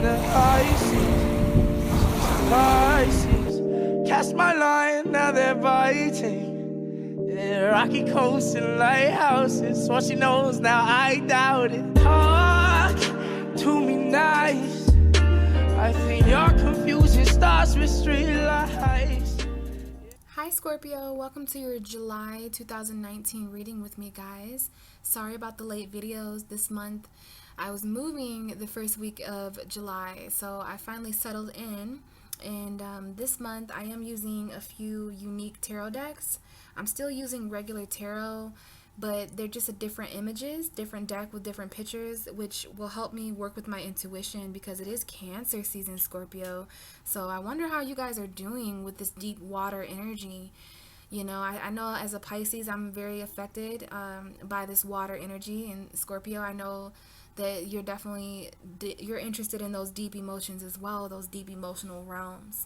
the Pisces. Cast my line, now they're biting. Yeah, rocky coasts and lighthouses. What she knows now, I doubt it. Talk to me nice. I think your confusion starts with street lights. Hi Scorpio, welcome to your July 2019 reading with me, guys. Sorry about the late videos this month. I was moving the first week of July, so I finally settled in, and this month I am using a few unique tarot decks. I'm still using regular tarot, but they're just a different images, different deck with different pictures, which will help me work with my intuition because it is Cancer season, Scorpio. So I wonder how you guys are doing with this deep water energy. You know, I know as a Pisces, I'm very affected by this water energy. And Scorpio, I know that you're interested in those deep emotions as well, those deep emotional realms.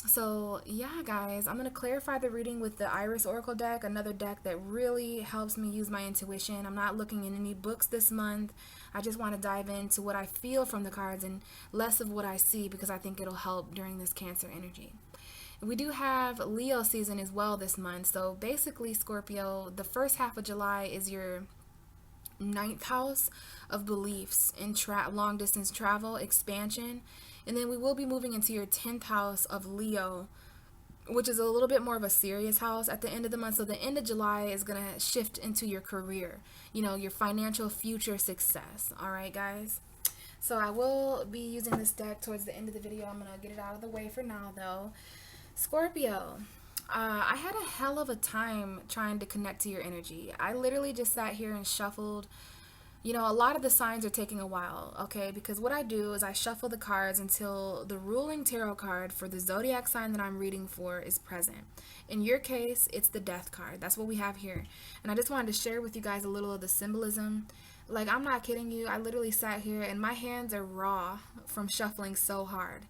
So yeah, guys, I'm going to clarify the reading with the Iris Oracle deck, another deck that really helps me use my intuition. I'm not looking in any books this month. I just want to dive into what I feel from the cards and less of what I see, because I think it'll help during this Cancer energy. We do have Leo season as well this month. So basically, Scorpio, the first half of July is your ninth house of beliefs in long distance travel, expansion. And then we will be moving into your 10th house of Leo, which is a little bit more of a serious house at the end of the month. So the end of July is going to shift into your career, you know, your financial future success. All right, guys. So I will be using this deck towards the end of the video. I'm going to get it out of the way for now, though. Scorpio, I had a hell of a time trying to connect to your energy. I literally just sat here and shuffled. You know, a lot of the signs are taking a while, okay? Because what I do is I shuffle the cards until the ruling tarot card for the zodiac sign that I'm reading for is present. In your case, it's the Death card. That's what we have here. And I just wanted to share with you guys a little of the symbolism. Like, I'm not kidding you. I literally sat here and my hands are raw from shuffling so hard.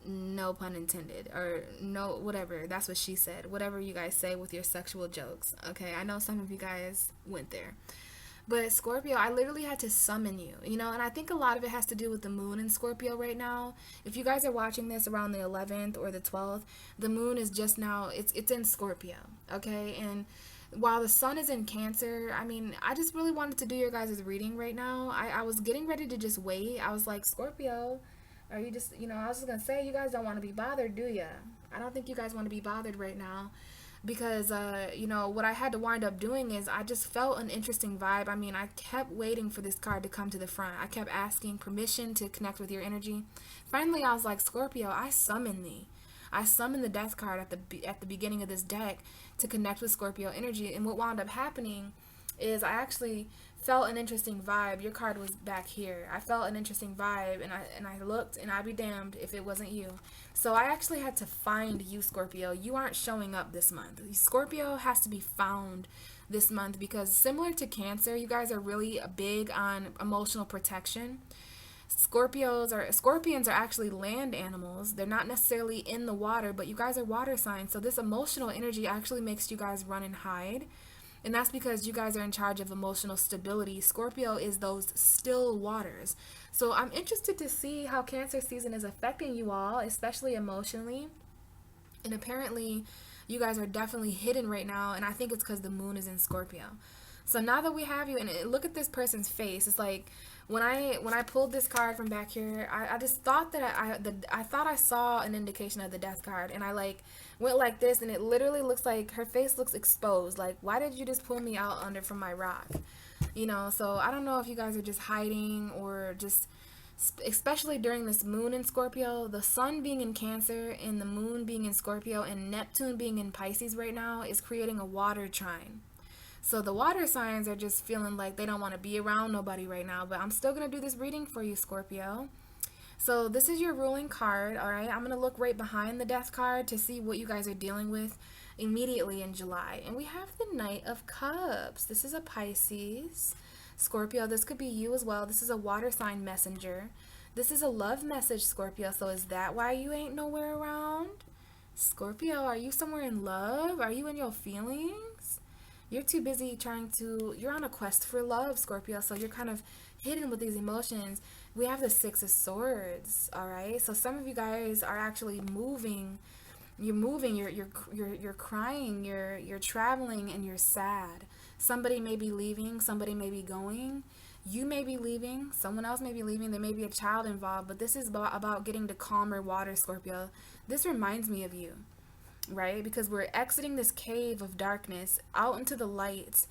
No pun intended, or no, whatever. That's what she said. Whatever you guys say with your sexual jokes, okay? I know some of you guys went there. But Scorpio, I literally had to summon you, you know, and I think a lot of it has to do with the moon in Scorpio right now. If you guys are watching this around the 11th or the 12th, the moon is just now, it's in Scorpio, okay? And while the sun is in Cancer, I mean, I just really wanted to do your guys' reading right now. I was getting ready to just wait. I was like, Scorpio, are you just, you know, I was just going to say, you guys don't want to be bothered, do ya? I don't think you guys want to be bothered right now. Because, you know, what I had to wind up doing is I just felt an interesting vibe. I mean, I kept waiting for this card to come to the front. I kept asking permission to connect with your energy. Finally, I was like, Scorpio, I summon thee. I summoned the Death card at the beginning of this deck to connect with Scorpio energy. And what wound up happening is I actually felt an interesting vibe. Your card was back here. I felt an interesting vibe, and I looked, and I'd be damned if it wasn't you. So I actually had to find you, Scorpio. You aren't showing up this month. Scorpio has to be found this month because similar to Cancer, you guys are really big on emotional protection. Scorpions are actually land animals. They're not necessarily in the water, but you guys are water signs. So this emotional energy actually makes you guys run and hide. And that's because you guys are in charge of emotional stability. Scorpio is those still waters. So I'm interested to see how Cancer season is affecting you all, especially emotionally. And apparently, you guys are definitely hidden right now. And I think it's because the moon is in Scorpio. So now that we have you, and look at this person's face. It's like when I pulled this card from back here, I just thought that I thought I saw an indication of the Death card, and I like went like this, and it literally looks like her face looks exposed. Like, why did you just pull me out from my rock? You know, so I don't know if you guys are just hiding or just, especially during this moon in Scorpio, the sun being in Cancer and the moon being in Scorpio and Neptune being in Pisces right now is creating a water trine. So the water signs are just feeling like they don't want to be around nobody right now, but I'm still going to do this reading for you, Scorpio. So this is your ruling card, all right? I'm going to look right behind the Death card to see what you guys are dealing with immediately in July. And we have the Knight of Cups. This is a Pisces. Scorpio, this could be you as well. This is a water sign messenger. This is a love message, Scorpio. So is that why you ain't nowhere around? Scorpio, are you somewhere in love? Are you in your feelings? You're too busy you're on a quest for love, Scorpio, so you're kind of hidden with these emotions. We have the Six of Swords, all right? So some of you guys are actually moving. You're moving, you're crying, you're traveling, and you're sad. Somebody may be leaving, somebody may be going. You may be leaving, someone else may be leaving, there may be a child involved, but this is about getting to calmer water, Scorpio. This reminds me of you, right? Because we're exiting this cave of darkness out into the light.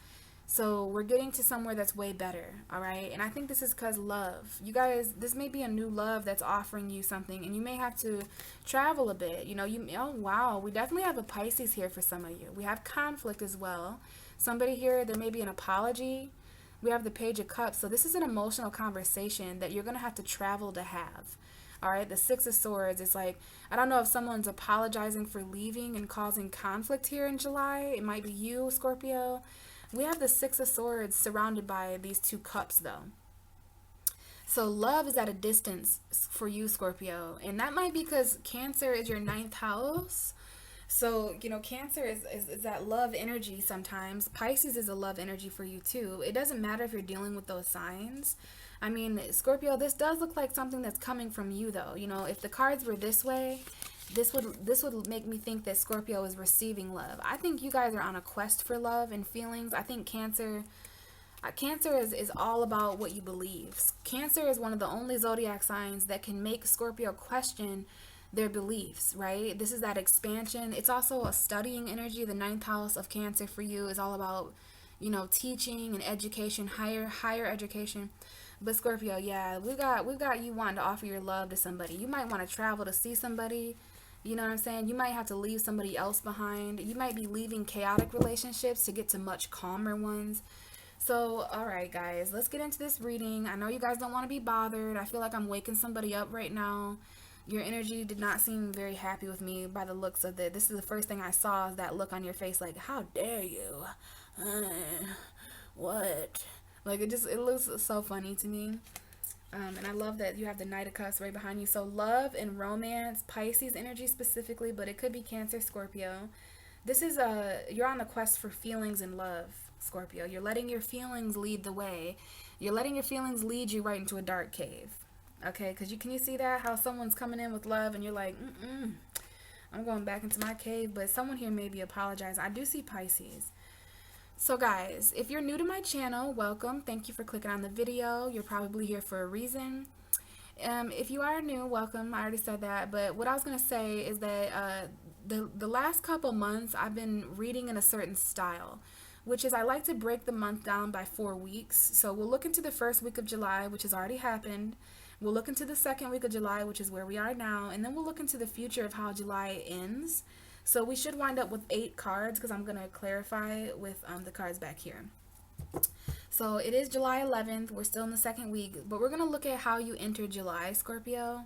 So we're getting to somewhere that's way better, all right? And I think this is because love. You guys, this may be a new love that's offering you something, and you may have to travel a bit. You know, oh, wow, we definitely have a Pisces here for some of you. We have conflict as well. Somebody here, there may be an apology. We have the Page of Cups. So this is an emotional conversation that you're going to have to travel to have. All right, the Six of Swords is like, I don't know if someone's apologizing for leaving and causing conflict here in July. It might be you, Scorpio. We have the Six of Swords surrounded by these two cups, though. So love is at a distance for you, Scorpio. And that might be because Cancer is your 9th house. So, you know, Cancer is that love energy sometimes. Pisces is a love energy for you, too. It doesn't matter if you're dealing with those signs. I mean, Scorpio, this does look like something that's coming from you, though. You know, if the cards were this way, this would make me think that Scorpio is receiving love. I think you guys are on a quest for love and feelings. I think Cancer is all about what you believe. Cancer is one of the only zodiac signs that can make Scorpio question their beliefs, right? This is that expansion. It's also a studying energy. The 9th house of Cancer for you is all about, you know, teaching and education, higher education. But Scorpio, yeah, we've got you wanting to offer your love to somebody. You might want to travel to see somebody. You know what I'm saying? You might have to leave somebody else behind. You might be leaving chaotic relationships to get to much calmer ones. So, all right, guys, let's get into this reading. I know you guys don't want to be bothered. I feel like I'm waking somebody up right now. Your energy did not seem very happy with me by the looks of it. This is the first thing I saw, is that look on your face like, how dare you? What? Like, it looks so funny to me. And I love that you have the Knight of Cups right behind you. So love and romance, Pisces energy specifically, but it could be Cancer, Scorpio. This is you're on the quest for feelings and love, Scorpio. You're letting your feelings lead the way. You're letting your feelings lead you right into a dark cave. Okay, because can you see that? How someone's coming in with love and you're like, I'm going back into my cave. But someone here may be apologizing. I do see Pisces. So guys, if you're new to my channel, welcome. Thank you for clicking on the video. You're probably here for a reason. If you are new, welcome. I already said that. But what I was going to say is that the last couple months I've been reading in a certain style, which is I like to break the month down by 4 weeks. So we'll look into the first week of July, which has already happened. We'll look into the second week of July, which is where we are now. And then we'll look into the future of how July ends. So we should wind up with 8 cards because I'm going to clarify with the cards back here. So it is July 11th. We're still in the second week, but we're going to look at how you enter July, Scorpio.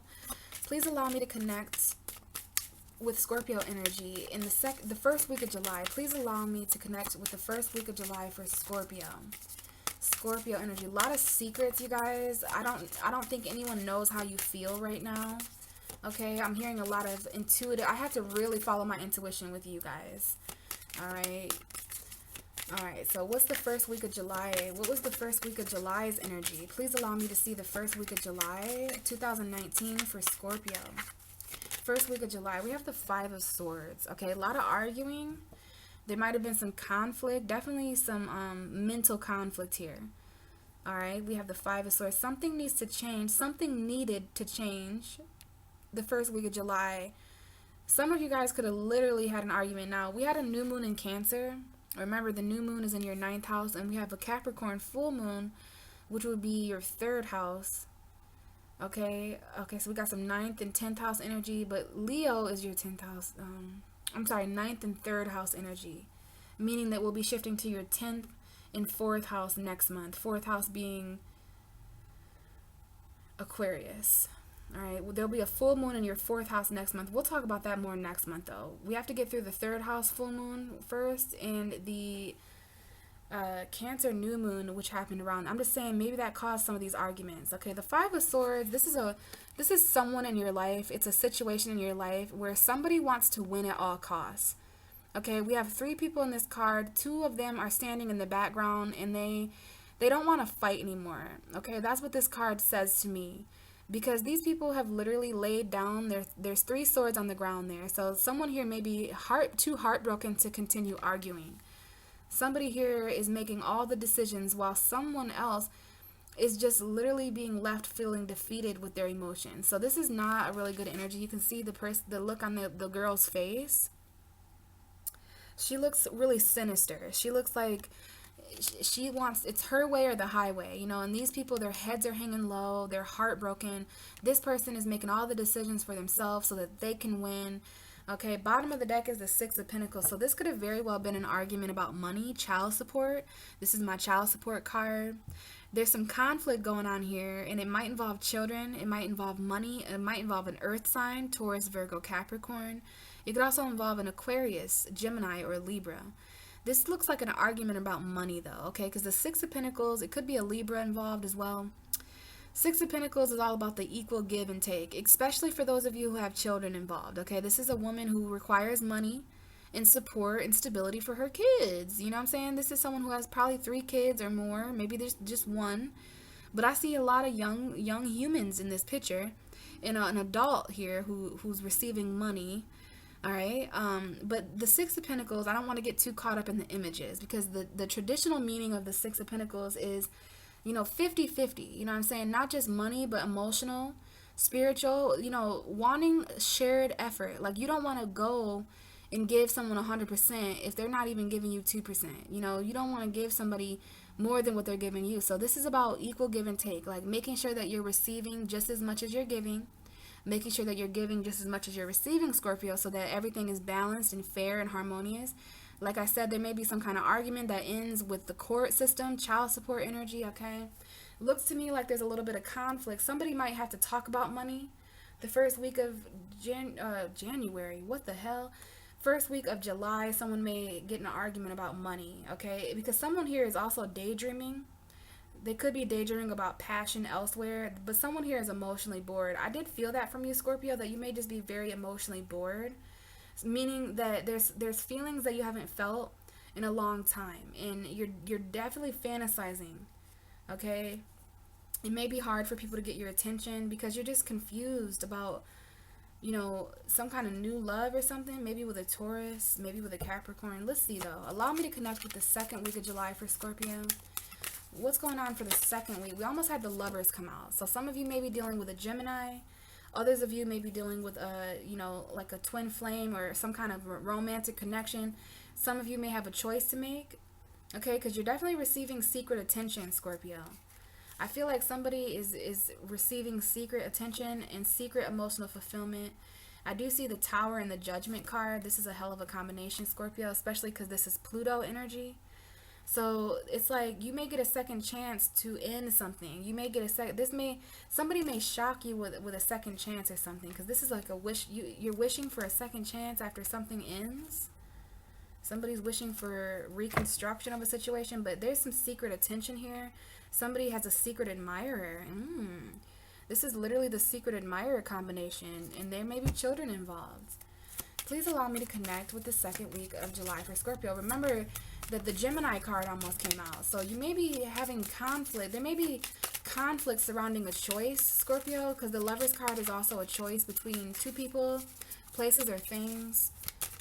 Please allow me to connect with Scorpio energy in the first week of July. Please allow me to connect with the first week of July for Scorpio. Scorpio energy. A lot of secrets, you guys. I don't think anyone knows how you feel right now. Okay, I'm hearing a lot of intuitive. I have to really follow my intuition with you guys. All right. So what's the first week of July? What was the first week of July's energy? Please allow me to see the first week of July 2019 for Scorpio. First week of July, we have the Five of Swords. Okay, a lot of arguing. There might have been some conflict. Definitely some mental conflict here. All right, we have the Five of Swords. Something needs to change. Something needed to change the first week of July. Some of you guys could have literally had an argument. Now, we had a new moon in Cancer. Remember, the new moon is in your 9th house, and we have a Capricorn full moon, which would be your 3rd house. Okay, so we got some 9th and 10th house energy, but Leo is your 10th house. I'm sorry, 9th and 3rd house energy, meaning that we'll be shifting to your 10th and 4th house next month. 4th house being Aquarius. All right, well, there'll be a full moon in your 4th house next month. We'll talk about that more next month, though. We have to get through the 3rd house full moon first and the Cancer new moon, which happened around. I'm just saying maybe that caused some of these arguments. Okay, the Five of Swords. This is someone in your life. It's a situation in your life where somebody wants to win at all costs. Okay, we have 3 people in this card. 2 of them are standing in the background, and They don't want to fight anymore. Okay, that's what this card says to me. Because these people have literally laid down, there's three swords on the ground there. So someone here may be too heartbroken to continue arguing. Somebody here is making all the decisions while someone else is just literally being left feeling defeated with their emotions. So this is not a really good energy. You can see the look on the girl's face. She looks really sinister. She looks like she wants, it's her way or the highway, you know. And these people, their heads are hanging low, they're heartbroken. This person is making all the decisions for themselves so that they can win. Okay, bottom of the deck is the Six of Pentacles. So this could have very well been an argument about money, child support. This is my child support card. There's some conflict going on here, and it might involve children, it might involve money, it might involve an earth sign, Taurus, Virgo, Capricorn. It could also involve an Aquarius, Gemini, or Libra. This looks like an argument about money though, okay? Because the Six of Pentacles, it could be a Libra involved as well. Six of Pentacles is all about the equal give and take, especially for those of you who have children involved, okay? This is a woman who requires money and support and stability for her kids. You know what I'm saying? This is someone who has probably 3 kids or more. Maybe there's just one. But I see a lot of young humans in this picture. And an adult here who's receiving money. All right. But the Six of Pentacles, I don't want to get too caught up in the images, because the traditional meaning of the Six of Pentacles is, you know, 50-50. You know what I'm saying? Not just money, but emotional, spiritual, you know, wanting shared effort. Like, you don't want to go and give someone 100% if they're not even giving you 2%. You know, you don't want to give somebody more than what they're giving you. So this is about equal give and take, like making sure that you're receiving just as much as you're giving, making sure that you're giving just as much as you're receiving, Scorpio, so that everything is balanced and fair and harmonious. Like I said, there may be some kind of argument that ends with the court system, child support energy, okay? Looks to me like there's a little bit of conflict. Somebody might have to talk about money the first week of January. What the hell? First week of July, someone may get in an argument about money, okay? Because someone here is also daydreaming. They could be daydreaming about passion elsewhere, but someone here is emotionally bored. I did feel that from you, Scorpio, that you may just be very emotionally bored, meaning that there's feelings that you haven't felt in a long time, and you're definitely fantasizing, okay? It may be hard for people to get your attention because you're just confused about, you know, some kind of new love or something, maybe with a Taurus, maybe with a Capricorn. Let's see though. Allow me to connect with the second week of July for Scorpio. What's going on for the second week? We almost had the Lovers come out. So some of you may be dealing with a Gemini. Others of you may be dealing with a, you know, like a twin flame or some kind of romantic connection. Some of you may have a choice to make, okay? Because you're definitely receiving secret attention, Scorpio. I feel like somebody is receiving secret attention and secret emotional fulfillment. I do see the Tower and the Judgment card. This is a hell of a combination, Scorpio, especially because this is Pluto energy. So it's like you may get a second chance to end something. You may get somebody may shock you with a second chance or something, because this is like a wish. You're wishing for a second chance after something ends. Somebody's wishing for reconstruction of a situation, but there's some secret attention here. Somebody has a secret admirer. This is literally the secret admirer combination, and there may be children involved. Please allow me to connect with the second week of July for Scorpio. Remember that the Gemini card almost came out, so you may be having conflict. There may be conflict surrounding a choice, Scorpio, because the Lovers card is also a choice between two people, places, or things.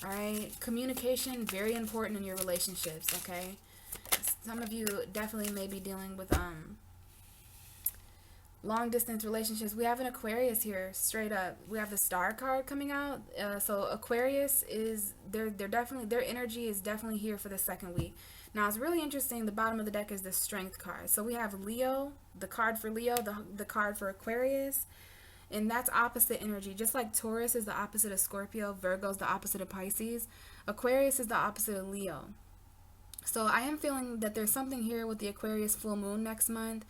All right, communication, very important in your relationships, okay? Some of you definitely may be dealing with long distance relationships. We have an Aquarius here, straight up. We have the Star card coming out. So Aquarius is their energy is definitely here for the second week. Now it's really interesting. The bottom of the deck is the Strength card. So we have Leo, the card for Leo, the card for Aquarius, and that's opposite energy. Just like Taurus is the opposite of Scorpio, Virgo is the opposite of Pisces, Aquarius is the opposite of Leo. So I am feeling that there's something here with the Aquarius full moon next month.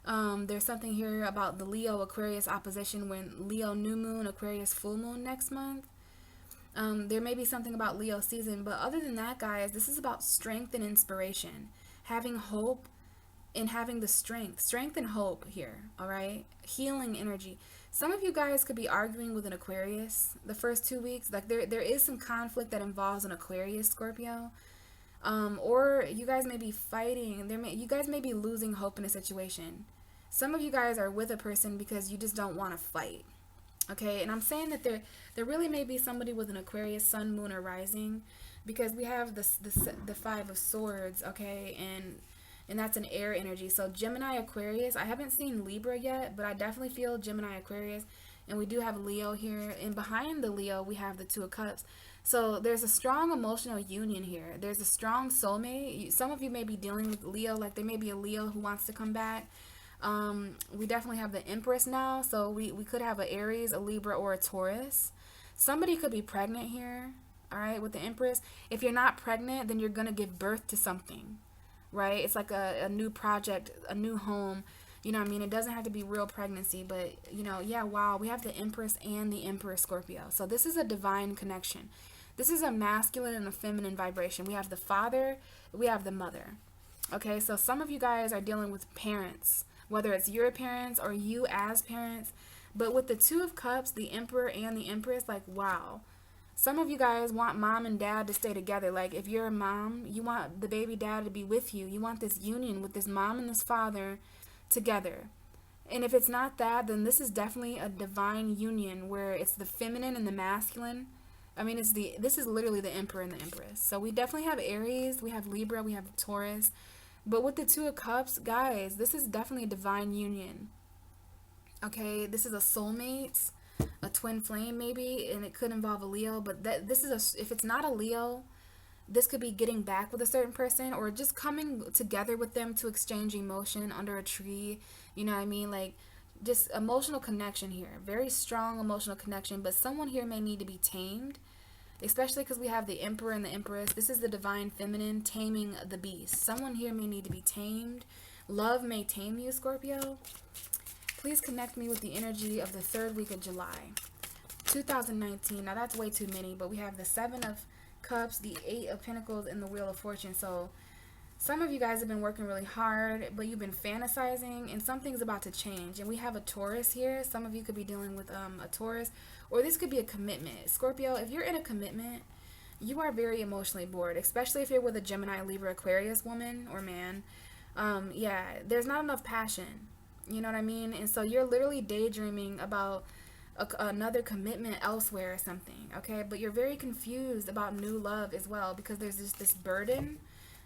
There's something here about the Leo Aquarius opposition when Leo new moon, Aquarius full moon next month. There may be something about Leo season, but other than that, guys, this is about strength and inspiration, having hope and having the strength and hope here. All right, healing energy. Some of you guys could be arguing with an Aquarius the first 2 weeks. Like there is some conflict that involves an Aquarius, Scorpio. Or you guys may be fighting. You guys may be losing hope in a situation. Some of you guys are with a person because you just don't want to fight. Okay, and I'm saying that there really may be somebody with an Aquarius sun, moon, or rising, because we have the Five of Swords. Okay, and that's an air energy. So Gemini, Aquarius. I haven't seen Libra yet, but I definitely feel Gemini, Aquarius, and we do have Leo here. And behind the Leo, we have the Two of Cups. So there's a strong emotional union here. There's a strong soulmate. Some of you may be dealing with Leo, like there may be a Leo who wants to come back. We definitely have the Empress now, so we could have an Aries, a Libra, or a Taurus. Somebody could be pregnant here, all right, with the Empress. If you're not pregnant, then you're going to give birth to something, right? It's like a new project, a new home, you know what I mean? It doesn't have to be real pregnancy, but, you know, yeah, wow, we have the Empress and the Emperor Scorpio. So this is a divine connection. This is a masculine and a feminine vibration. We have the father, we have the mother. Okay, so some of you guys are dealing with parents, whether it's your parents or you as parents. But with the Two of Cups, the Emperor and the Empress, like, wow. Some of you guys want mom and dad to stay together. Like, if you're a mom, you want the baby dad to be with you. You want this union with this mom and this father together. And if it's not that, then this is definitely a divine union where it's the feminine and the masculine. I mean, this is literally the Emperor and the Empress. So we definitely have Aries, we have Libra, we have Taurus. But with the Two of Cups, guys, this is definitely a divine union. Okay, this is a soulmate, a twin flame maybe, and it could involve a Leo. But if it's not a Leo, this could be getting back with a certain person or just coming together with them to exchange emotion under a tree. You know what I mean? Like, just emotional connection here. Very strong emotional connection. But someone here may need to be tamed. Especially because we have the Emperor and the Empress. This is the divine feminine taming the beast. Someone here may need to be tamed. Love may tame you, Scorpio. Please connect me with the energy of the third week of July 2019. Now that's way too many, but we have the Seven of Cups, the Eight of Pentacles, and the Wheel of Fortune. So some of you guys have been working really hard, but you've been fantasizing, and something's about to change. And we have a Taurus here. Some of you could be dealing with a Taurus, or this could be a commitment. Scorpio, if you're in a commitment, you are very emotionally bored, especially if you're with a Gemini, Libra, Aquarius woman or man. Yeah, there's not enough passion. You know what I mean? And so you're literally daydreaming about another commitment elsewhere or something, okay? But you're very confused about new love as well because there's just this burden.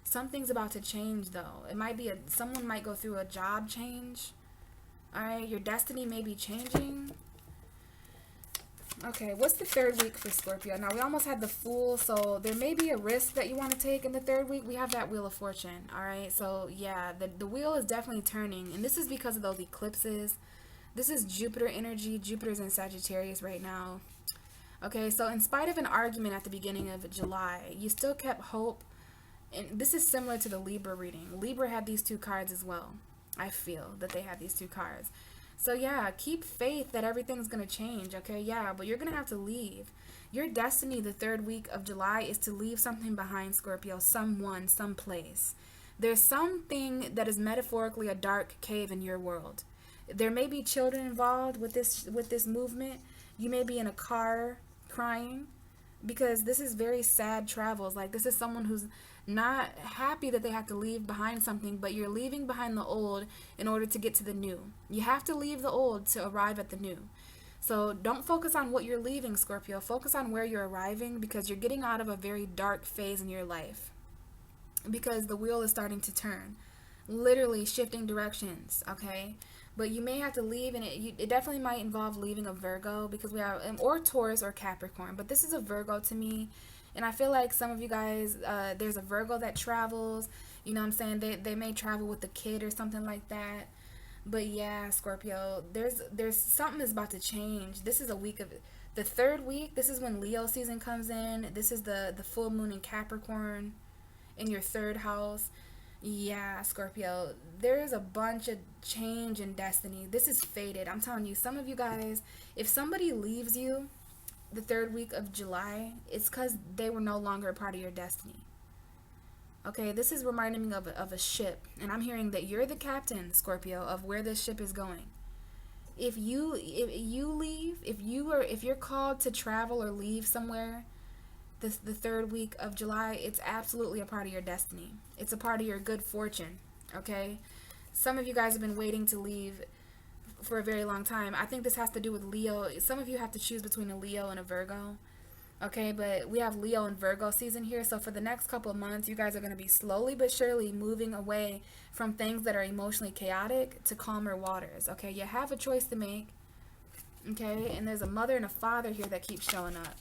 Something's about to change, though. It might be someone might go through a job change. All right, your destiny may be changing. Okay, what's the third week for Scorpio? Now, we almost had the Fool, so there may be a risk that you want to take in the third week. We have that Wheel of Fortune, all right? So, yeah, the wheel is definitely turning, and this is because of those eclipses. This is Jupiter energy. Jupiter's in Sagittarius right now. Okay, so in spite of an argument at the beginning of July, you still kept hope. And this is similar to the Libra reading. Libra had these two cards as well. I feel that they had these two cards. So yeah, keep faith that everything's going to change, okay? Yeah, but you're going to have to leave. Your destiny the third week of July is to leave something behind, Scorpio. Someone, someplace. There's something that is metaphorically a dark cave in your world. There may be children involved with this movement. You may be in a car crying because this is very sad travels. Like, this is someone who's not happy that they have to leave behind something, but you're leaving behind the old in order to get to the new. You have to leave the old to arrive at the new. So don't focus on what you're leaving, Scorpio. Focus on where you're arriving because you're getting out of a very dark phase in your life because the wheel is starting to turn, literally shifting directions, okay? But you may have to leave, and it definitely might involve leaving a Virgo because we have, or Taurus or Capricorn, but this is a Virgo to me. And I feel like some of you guys, there's a Virgo that travels, you know what I'm saying? They may travel with a kid or something like that. But yeah, Scorpio, there's something is about to change. This is a week of, the third week, this is when Leo season comes in. This is the full moon in Capricorn in your third house. Yeah, Scorpio, there's a bunch of change in destiny. This is fated. I'm telling you, some of you guys, if somebody leaves you the third week of July, it's because they were no longer a part of your destiny. Okay, this is reminding me of a ship, and I'm hearing that you're the captain, Scorpio, of where this ship is going. If you leave, if you're called to travel or leave somewhere, the third week of July, it's absolutely a part of your destiny. It's a part of your good fortune, okay? Some of you guys have been waiting to leave for a very long time. I think this has to do with Leo. Some of you have to choose between a Leo and a Virgo, okay? But we have Leo and Virgo season here, so for the next couple of months, you guys are going to be slowly but surely moving away from things that are emotionally chaotic to calmer waters, okay? You have a choice to make, okay? And there's a mother and a father here that keep showing up.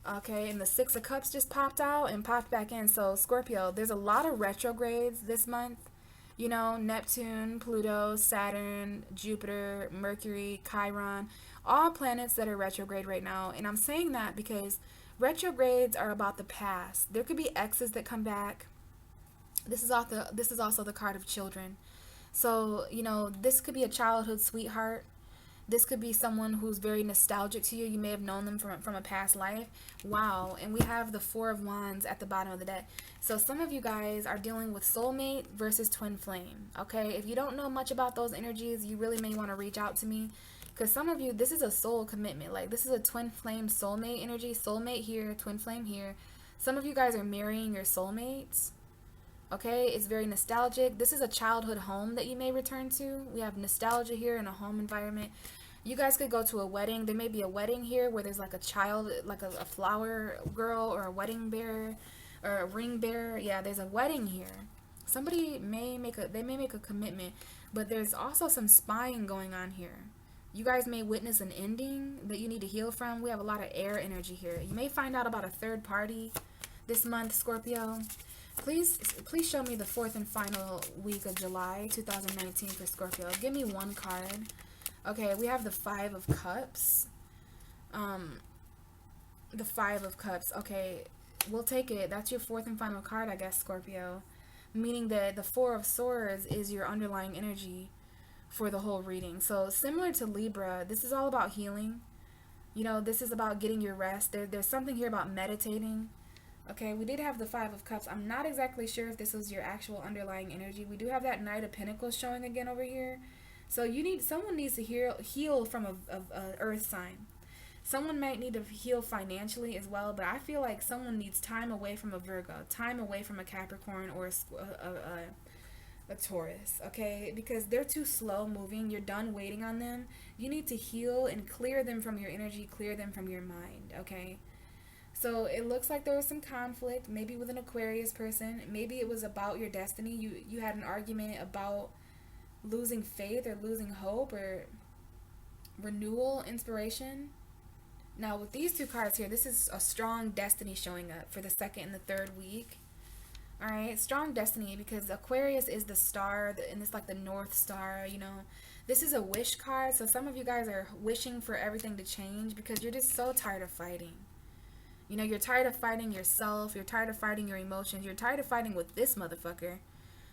Okay, and the Six of Cups just popped out and popped back in. So, Scorpio, there's a lot of retrogrades this month. You know, Neptune, Pluto, Saturn, Jupiter, Mercury, Chiron, all planets that are retrograde right now. And I'm saying that because retrogrades are about the past. There could be exes that come back. This is also the card of children. So, you know, this could be a childhood sweetheart. This could be someone who's very nostalgic to you. You may have known them from a past life. Wow. And we have the Four of Wands at the bottom of the deck. So some of you guys are dealing with soulmate versus twin flame. Okay. If you don't know much about those energies, you really may want to reach out to me. Because some of you, this is a soul commitment. Like, this is a twin flame soulmate energy. Soulmate here, twin flame here. Some of you guys are marrying your soulmates. Okay, it's very nostalgic. This is a childhood home that you may return to. We have nostalgia here in a home environment. You guys could go to a wedding. There may be a wedding here where there's like a child, like a flower girl or a wedding bearer or a ring bearer. Yeah, there's a wedding here. Somebody may make a commitment, but there's also some spying going on here. You guys may witness an ending that you need to heal from. We have a lot of air energy here. You may find out about a third party this month, Scorpio. Please show me the fourth and final week of July 2019 for Scorpio. Give me one card. Okay, we have the Five of Cups. The Five of Cups. Okay, we'll take it. That's your fourth and final card, I guess, Scorpio. Meaning that the Four of Swords is your underlying energy for the whole reading. So similar to Libra, this is all about healing. You know, this is about getting your rest. There's something here about meditating. Okay, we did have the Five of Cups. I'm not exactly sure if this was your actual underlying energy. We do have that Knight of Pentacles showing again over here. So someone needs to heal from a earth sign. Someone might need to heal financially as well, but I feel like someone needs time away from a Virgo, time away from a Capricorn or a Taurus, okay? Because they're too slow moving. You're done waiting on them. You need to heal and clear them from your energy, clear them from your mind, okay? So it looks like there was some conflict, maybe with an Aquarius person. Maybe it was about your destiny. You had an argument about losing faith or losing hope or renewal, inspiration. Now with these two cards here, this is a strong destiny showing up for the second and the third week. All right, strong destiny, because Aquarius is the star, and it's like the North Star, you know. This is a wish card, so some of you guys are wishing for everything to change because you're just so tired of fighting. You know, you're tired of fighting yourself. You're tired of fighting your emotions. You're tired of fighting with this motherfucker.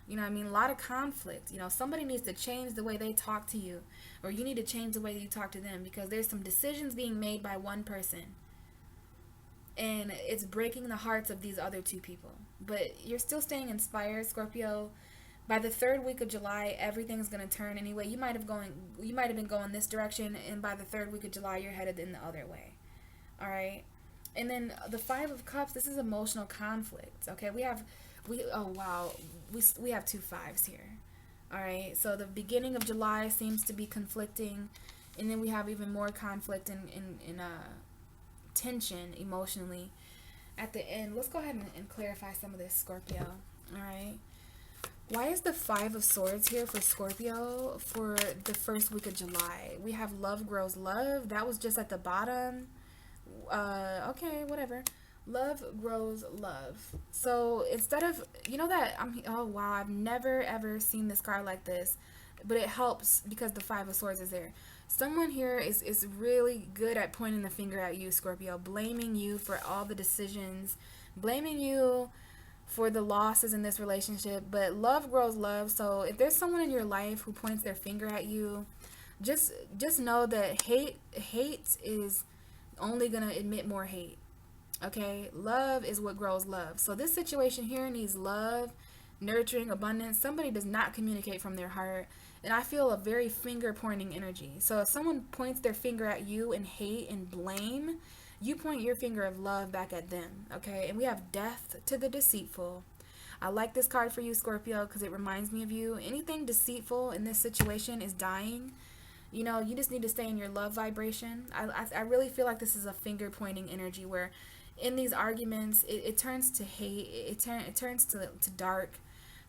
You know what I mean? A lot of conflict. You know, somebody needs to change the way they talk to you. Or you need to change the way you talk to them. Because there's some decisions being made by one person. And it's breaking the hearts of these other two people. But you're still staying inspired, Scorpio. By the third week of July, everything's going to turn anyway. You might have been going this direction. And by the third week of July, you're headed in the other way. Alright? And then the Five of Cups, this is emotional conflict. Okay, we have two fives here. All right, so the beginning of July seems to be conflicting, and then we have even more conflict and tension emotionally at the end. Let's go ahead and clarify some of this, Scorpio. All right, why is the Five of Swords here for Scorpio for the first week of July? We have love grows love. That was just at the bottom. Okay, whatever. Love grows love. So instead of, you know that, oh wow, I've never ever seen this card like this, but it helps because the Five of Swords is there. Someone here is really good at pointing the finger at you, Scorpio, blaming you for all the decisions, blaming you for the losses in this relationship. But love grows love. So if there's someone in your life who points their finger at you, just know that hate is only gonna admit more hate. Okay, love is what grows love. So this situation here needs love, nurturing, abundance. Somebody does not communicate from their heart, and I feel a very finger pointing energy. So if someone points their finger at you in hate and blame, you point your finger of love back at them, okay? And we have death to the deceitful. I like this card for you, Scorpio, because it reminds me of you. Anything deceitful in this situation is dying. You know, you just need to stay in your love vibration. I really feel like this is a finger pointing energy where in these arguments, it turns to hate. It turns to dark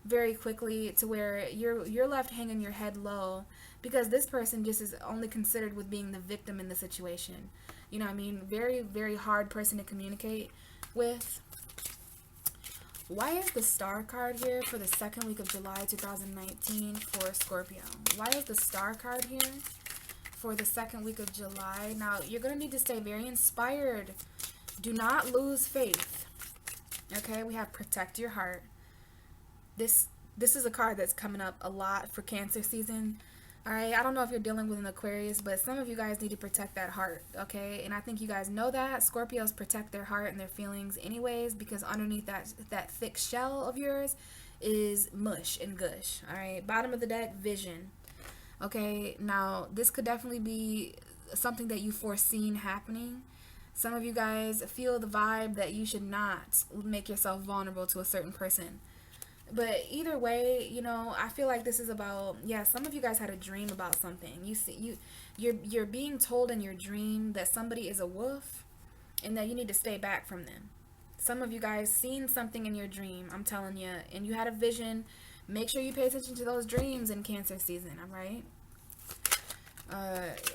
very quickly, to where you're left hanging your head low because this person just is only considered with being the victim in the situation. You know what I mean? Very, very hard person to communicate with. Why is the Star card here for the second week of July 2019 for Scorpio? Why is the Star card here for the second week of July? Now, you're going to need to stay very inspired. Do not lose faith. Okay, we have protect your heart. This is a card that's coming up a lot for Cancer season. All right, I don't know if you're dealing with an Aquarius, but some of you guys need to protect that heart, okay? And I think you guys know that. Scorpios protect their heart and their feelings anyways, because underneath that thick shell of yours is mush and gush, all right? Bottom of the deck, vision. Okay, now this could definitely be something that you foreseen happening. Some of you guys feel the vibe that you should not make yourself vulnerable to a certain person. But either way, you know, I feel like this is about, yeah, some of you guys had a dream about something. You're being told in your dream that somebody is a wolf and that you need to stay back from them. Some of you guys seen something in your dream, I'm telling you, and you had a vision. Make sure you pay attention to those dreams in Cancer season, all right?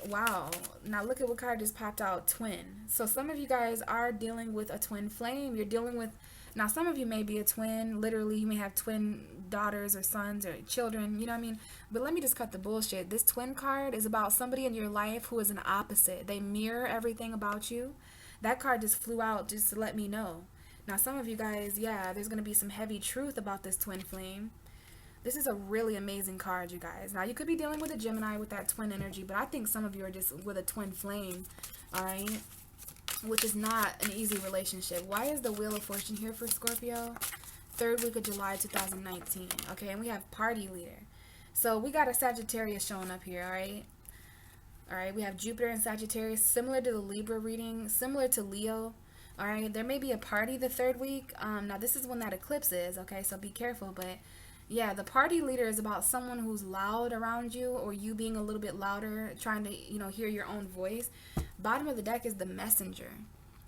Wow. Now look at what card just popped out, twin. So some of you guys are dealing with a twin flame. You're dealing with, now some of you may be a twin. Literally, you may have twin daughters or sons or children, you know what I mean? But let me just cut the bullshit. This twin card is about somebody in your life who is an opposite. They mirror everything about you. That card just flew out just to let me know. Now some of you guys, yeah, there's going to be some heavy truth about this twin flame. This is a really amazing card, you guys. Now, you could be dealing with a Gemini with that twin energy, but I think some of you are just with a twin flame, all right? Which is not an easy relationship. Why is the Wheel of Fortune here for Scorpio? Third week of July 2019, okay? And we have party leader. So we got a Sagittarius showing up here, all right? All right, we have Jupiter and Sagittarius, similar to the Libra reading, similar to Leo. All right, there may be a party the third week. Now, this is when that eclipse is, okay? So be careful, but yeah, the party leader is about someone who's loud around you, or you being a little bit louder, trying to, you know, hear your own voice. Bottom of the deck is the messenger.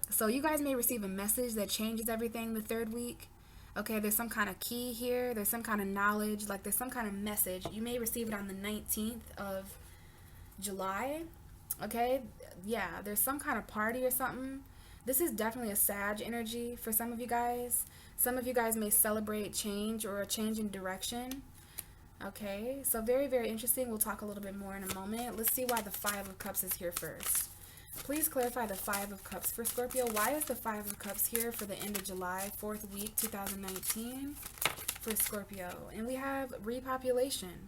So you guys may receive a message that changes everything the third week. Okay, there's some kind of key here. There's some kind of knowledge. Like, there's some kind of message. You may receive it on the 19th of July. Okay, yeah, there's some kind of party or something. This is definitely a Sag energy for some of you guys. Some of you guys may celebrate change or a change in direction. Okay, so very, very interesting. We'll talk a little bit more in a moment. Let's see why the Five of Cups is here first. Please clarify the Five of Cups for Scorpio. Why is the Five of Cups here for the end of July, 4th week, 2019 for Scorpio? And we have repopulation.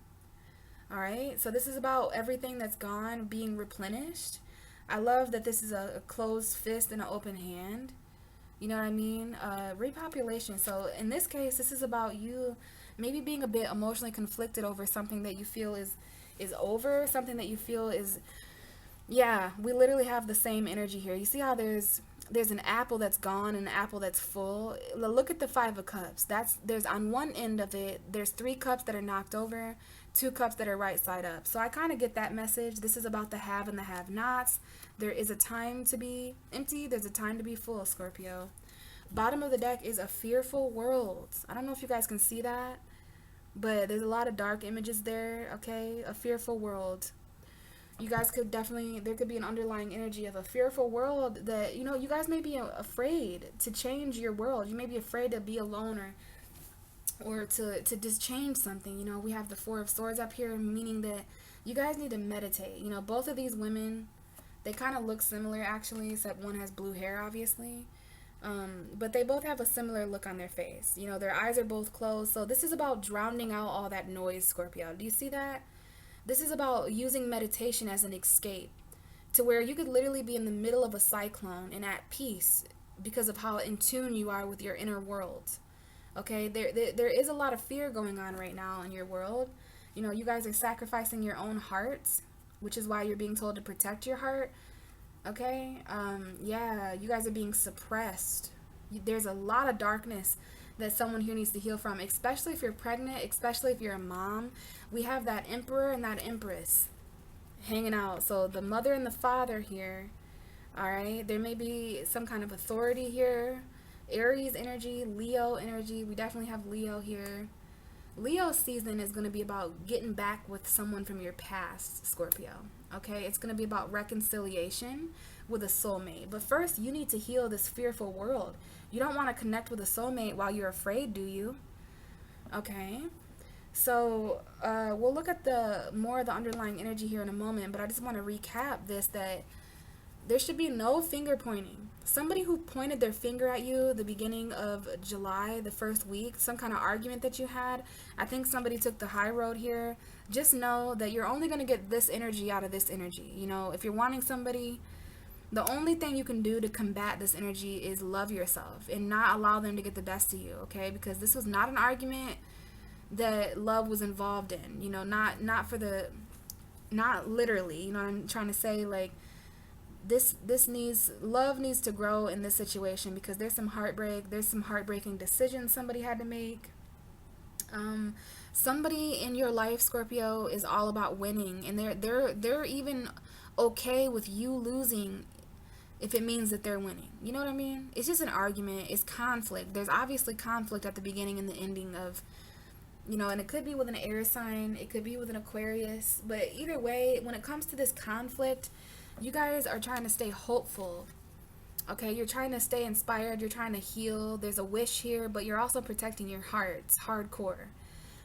All right, so this is about everything that's gone being replenished. I love that this is a closed fist and an open hand. You know what I mean? Repopulation. So in this case, this is about you maybe being a bit emotionally conflicted over something that you feel is over, something that you feel is, yeah, we literally have the same energy here. You see how there's an apple that's gone and an apple that's full. Look at the Five of Cups. There's on one end of it, there's 3 cups that are knocked over, 2 cups that are right side up. So I kind of get that message. This is about the have and the have-nots. There is a time to be empty. There's a time to be full, Scorpio. Bottom of the deck is a fearful world. I don't know if you guys can see that, but there's a lot of dark images there, okay? A fearful world. You guys could definitely, there could be an underlying energy of a fearful world that, you know, you guys may be afraid to change your world. You may be afraid to be alone or to just change something. You know, we have the Four of Swords up here, meaning that you guys need to meditate. You know, both of these women, they kind of look similar actually, except one has blue hair, obviously. But they both have a similar look on their face. You know, their eyes are both closed. So this is about drowning out all that noise, Scorpio. Do you see that? This is about using meditation as an escape to where you could literally be in the middle of a cyclone and at peace because of how in tune you are with your inner world. Okay, there is a lot of fear going on right now in your world. You know, you guys are sacrificing your own hearts, which is why you're being told to protect your heart. Okay? Yeah, you guys are being suppressed. There's a lot of darkness that someone here needs to heal from, especially if you're pregnant, especially if you're a mom. We have that emperor and that empress hanging out. So the mother and the father here, all right? There may be some kind of authority here. Aries energy, Leo energy. We definitely have Leo here. Leo season is going to be about getting back with someone from your past, Scorpio. Okay? It's going to be about reconciliation with a soulmate. But first, you need to heal this fearful world. You don't want to connect with a soulmate while you're afraid, do you? Okay? So, we'll look at the more of the underlying energy here in a moment, but I just want to recap this, that there should be no finger pointing. Somebody who pointed their finger at you the beginning of July, the first week, some kind of argument that you had, I think somebody took the high road here. Just know that you're only going to get this energy out of this energy. You know, if you're wanting somebody, the only thing you can do to combat this energy is love yourself and not allow them to get the best of you, okay? Because this was not an argument that love was involved in, you know, not literally, you know what I'm trying to say. Like, this love needs to grow in this situation, because there's some heartbreak, there's some heartbreaking decisions somebody had to make. Somebody in your life, Scorpio, is all about winning, and they're even okay with you losing if it means that they're winning. You know what I mean? It's just an argument. It's conflict. There's obviously conflict at the beginning and the ending of, you know, and it could be with an air sign, it could be with an Aquarius, but either way, when it comes to this conflict, you guys are trying to stay hopeful. Okay, you're trying to stay inspired, you're trying to heal. There's a wish here, but you're also protecting your hearts hardcore.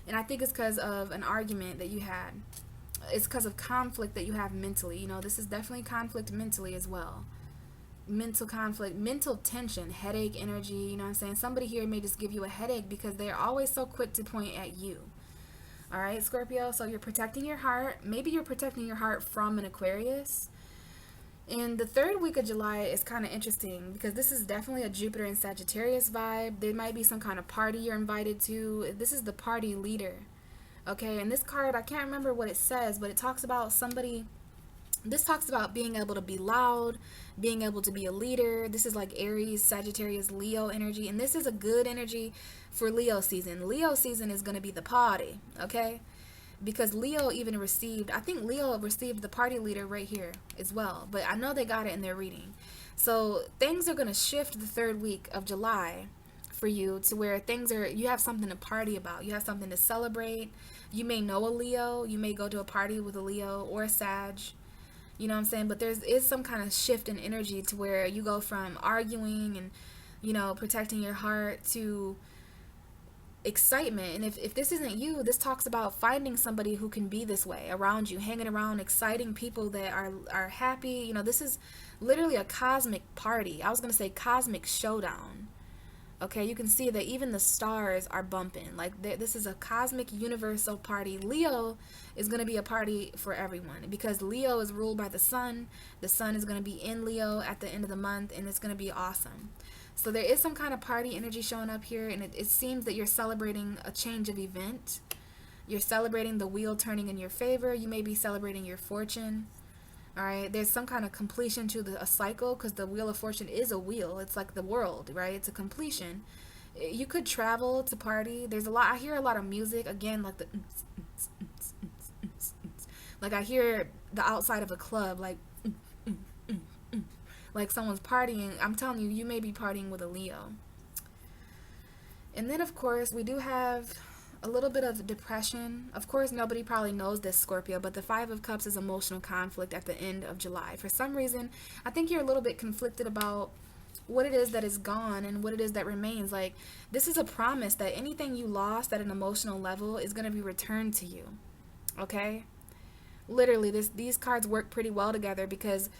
And I think it's because of an argument that you had. It's because of conflict that you have mentally. You know, this is definitely conflict mentally as well. Mental conflict, mental tension, headache energy, you know what I'm saying? Somebody here may just give you a headache because they're always so quick to point at you. All right, Scorpio, so you're protecting your heart. Maybe you're protecting your heart from an Aquarius. And the third week of July is kind of interesting because this is definitely a Jupiter and Sagittarius vibe. There might be some kind of party you're invited to. This is the party leader. Okay, and this card, I can't remember what it says, but it talks about somebody. This talks about being able to be loud, being able to be a leader. This is like Aries, Sagittarius, Leo energy. And this is a good energy for Leo season. Leo season is going to be the party, okay? Because Leo even received, I think Leo received the party leader right here as well. But I know they got it in their reading. So things are going to shift the third week of July for you to where you have something to party about. You have something to celebrate. You may know a Leo. You may go to a party with a Leo or a Sag. You know what I'm saying? But there is some kind of shift in energy to where you go from arguing and, you know, protecting your heart to excitement. And if this isn't you, this talks about finding somebody who can be this way around you, hanging around exciting people that are happy. You know, this is literally a cosmic party. I was going to say cosmic showdown. Okay, you can see that even the stars are bumping. Like, this is a cosmic universal party. Leo is going to be a party for everyone because Leo is ruled by the sun. The sun is going to be in Leo at the end of the month, and it's going to be awesome. So there is some kind of party energy showing up here, and it seems that you're celebrating a change of event. You're celebrating the wheel turning in your favor. You may be celebrating your fortune. All right, there's some kind of completion to a cycle because the wheel of fortune is a wheel. It's like the world, right? It's a completion. You could travel to party. There's a lot. I hear a lot of music again, like like I hear the outside of a club, like someone's partying. I'm telling you, you may be partying with a Leo. And then of course we do have a little bit of depression. Of course, nobody probably knows this, Scorpio, but the Five of Cups is emotional conflict at the end of July. For some reason, I think you're a little bit conflicted about what it is that is gone and what it is that remains. Like, this is a promise that anything you lost at an emotional level is going to be returned to you. Okay? Literally, these cards work pretty well together because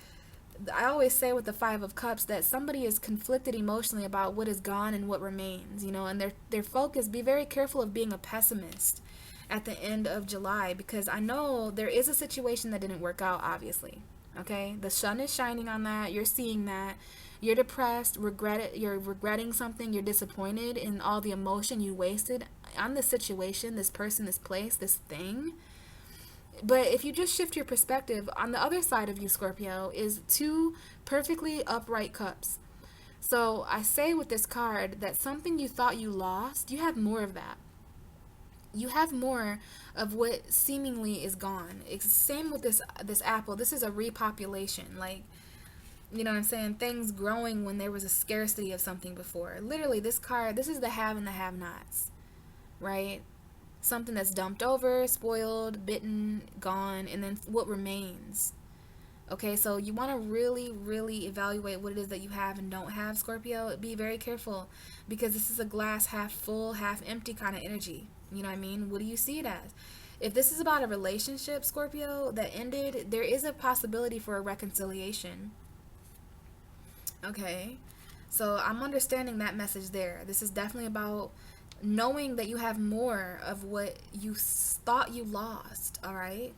I always say with the Five of Cups that somebody is conflicted emotionally about what is gone and what remains, you know, and their focus, be very careful of being a pessimist at the end of July, because I know there is a situation that didn't work out, obviously, okay? The sun is shining on that. You're seeing that. You're depressed, you're regretting something, you're disappointed in all the emotion you wasted on this situation, this person, this place, this thing. But if you just shift your perspective, on the other side of you, Scorpio, is two perfectly upright cups. So I say with this card that something you thought you lost, you have more of that. You have more of what seemingly is gone. It's the same with this apple. This is a repopulation. Like, you know what I'm saying? Things growing when there was a scarcity of something before. Literally, this card, this is the have and the have-nots, right? Something that's dumped over, spoiled, bitten, gone, and then what remains. Okay, so you want to really, really evaluate what it is that you have and don't have, Scorpio. Be very careful, because this is a glass half full, half empty kind of energy. You know what I mean? What do you see it as? If this is about a relationship, Scorpio, that ended, there is a possibility for a reconciliation. Okay, so I'm understanding that message there. This is definitely about knowing that you have more of what you thought you lost. All right,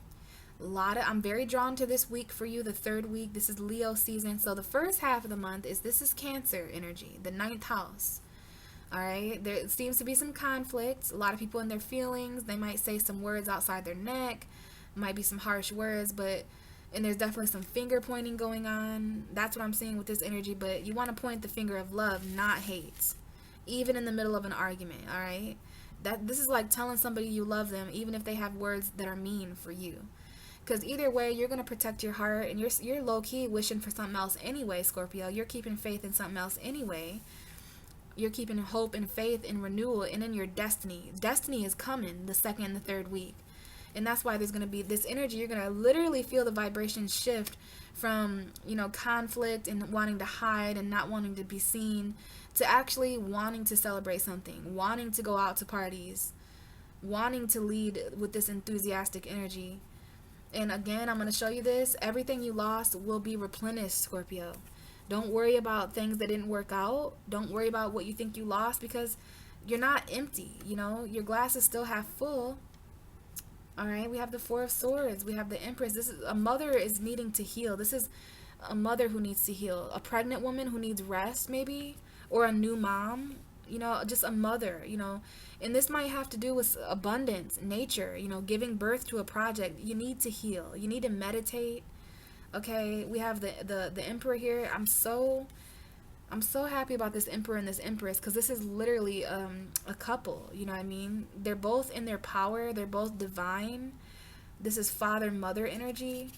I'm very drawn to this week for you, the third week. This is Leo season. So the first half of the month is Cancer energy, the ninth house. All right, there seems to be some conflict. A lot of people in their feelings. They might say some words outside their neck. Might be some harsh words, and there's definitely some finger pointing going on. That's what I'm seeing with this energy. But you want to point the finger of love, not hate, even in the middle of an argument. All right, this is like telling somebody you love them, even if they have words that are mean for you. Because either way, you're going to protect your heart, and you're low-key wishing for something else anyway, Scorpio. You're keeping faith in something else anyway. You're keeping hope and faith in renewal and in your destiny. Destiny is coming the second and the third week. And that's why there's going to be this energy. You're going to literally feel the vibration shift from, conflict and wanting to hide and not wanting to be seen, to actually wanting to celebrate something, wanting to go out to parties, wanting to lead with this enthusiastic energy. And again, I'm going to show you this. Everything you lost will be replenished, Scorpio. Don't worry about things that didn't work out. Don't worry about what you think you lost, because you're not empty. Your glass is still half full. All right, we have the Four of Swords. We have the Empress. This is a mother is needing to heal. This is a mother who needs to heal. A pregnant woman who needs rest, maybe, or a new mom. Just a mother. And this might have to do with abundance, nature. Giving birth to a project. You need to heal. You need to meditate. Okay, we have the Emperor here. I'm so happy about this Emperor and this Empress, because this is literally a couple. You know what I mean? They're both in their power. They're both divine. This is father-mother energy.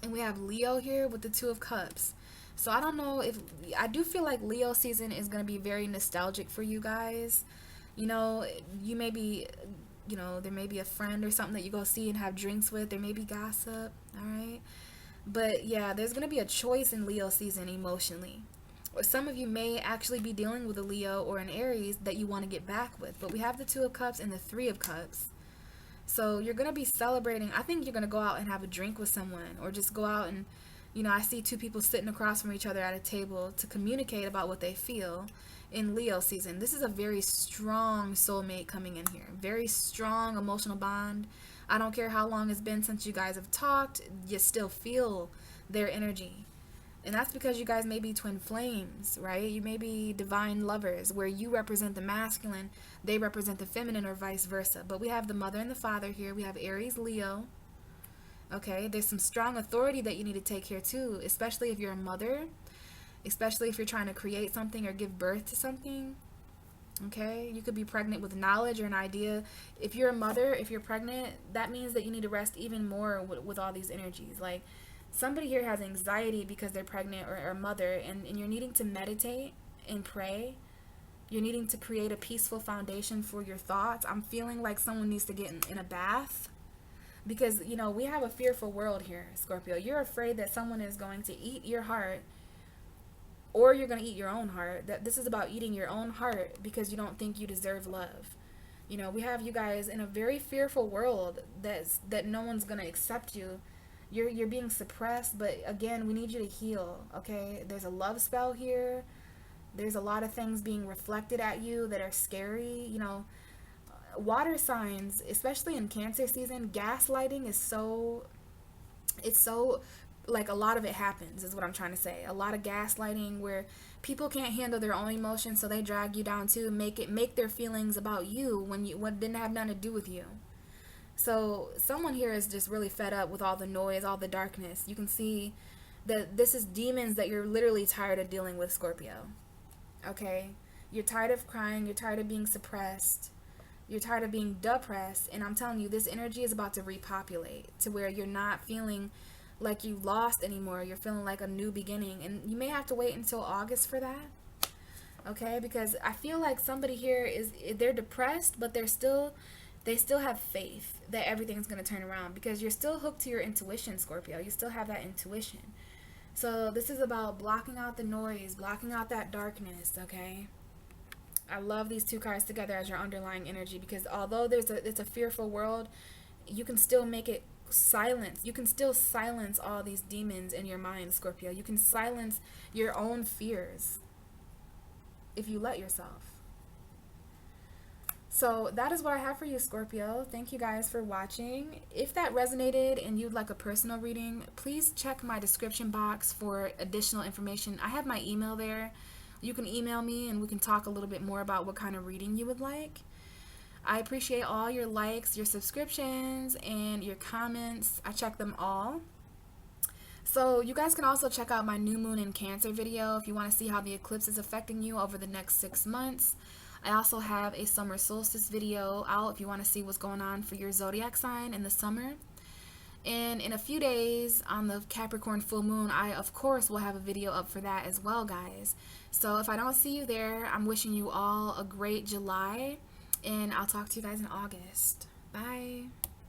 And we have Leo here with the Two of Cups. So I don't know if... I do feel like Leo season is going to be very nostalgic for you guys. You may be... there may be a friend or something that you go see and have drinks with. There may be gossip. All right? But yeah, there's going to be a choice in Leo season emotionally. Or some of you may actually be dealing with a Leo or an Aries that you want to get back with. But we have the Two of Cups and the Three of Cups. So you're going to be celebrating. I think you're going to go out and have a drink with someone, or just go out and, I see two people sitting across from each other at a table to communicate about what they feel in Leo season. This is a very strong soulmate coming in here. Very strong emotional bond. I don't care how long it's been since you guys have talked, you still feel their energy. And that's because you guys may be twin flames, right? You may be divine lovers, where you represent the masculine, they represent the feminine, or vice versa. But we have the mother and the father here. We have Aries, Leo. Okay, there's some strong authority that you need to take here too, especially if you're a mother, especially if you're trying to create something or give birth to something. Okay, you could be pregnant with knowledge or an idea. If you're a mother, if you're pregnant, that means that you need to rest even more with all these energies. Like, somebody here has anxiety because they're pregnant or a mother, and you're needing to meditate and pray. You're needing to create a peaceful foundation for your thoughts. I'm feeling like someone needs to get in a bath, because, we have a fearful world here, Scorpio. You're afraid that someone is going to eat your heart, or you're going to eat your own heart. That this is about eating your own heart because you don't think you deserve love. We have you guys in a very fearful world that no one's going to accept you. You're being suppressed, but again, we need you to heal, okay? There's a love spell here. There's a lot of things being reflected at you that are scary. Water signs, especially in Cancer season, gaslighting is so like, a lot of it happens, is what I'm trying to say. A lot of gaslighting, where people can't handle their own emotions, so they drag you down too, make their feelings about you when what didn't have nothing to do with you. So someone here is just really fed up with all the noise, all the darkness. You can see that this is demons that you're literally tired of dealing with, Scorpio. Okay? You're tired of crying. You're tired of being suppressed. You're tired of being depressed. And I'm telling you, this energy is about to repopulate to where you're not feeling like you lost anymore. You're feeling like a new beginning. And you may have to wait until August for that. Okay? Because I feel like somebody here they're depressed, but they still have faith that everything's going to turn around, because you're still hooked to your intuition, Scorpio. You still have that intuition. So this is about blocking out the noise, blocking out that darkness, okay? I love these two cards together as your underlying energy, because although it's a fearful world, you can still make it silence. You can still silence all these demons in your mind, Scorpio. You can silence your own fears if you let yourself. So that is what I have for you, Scorpio. Thank you guys for watching. If that resonated and you'd like a personal reading, please check my description box for additional information. I have my email there. You can email me and we can talk a little bit more about what kind of reading you would like. I appreciate all your likes, your subscriptions, and your comments. I check them all. So you guys can also check out my new moon in Cancer video if you want to see how the eclipse is affecting you over the next 6 months. I also have a summer solstice video out if you want to see what's going on for your zodiac sign in the summer. And in a few days on the Capricorn full moon, I of course will have a video up for that as well, guys. So if I don't see you there, I'm wishing you all a great July, and I'll talk to you guys in August. Bye.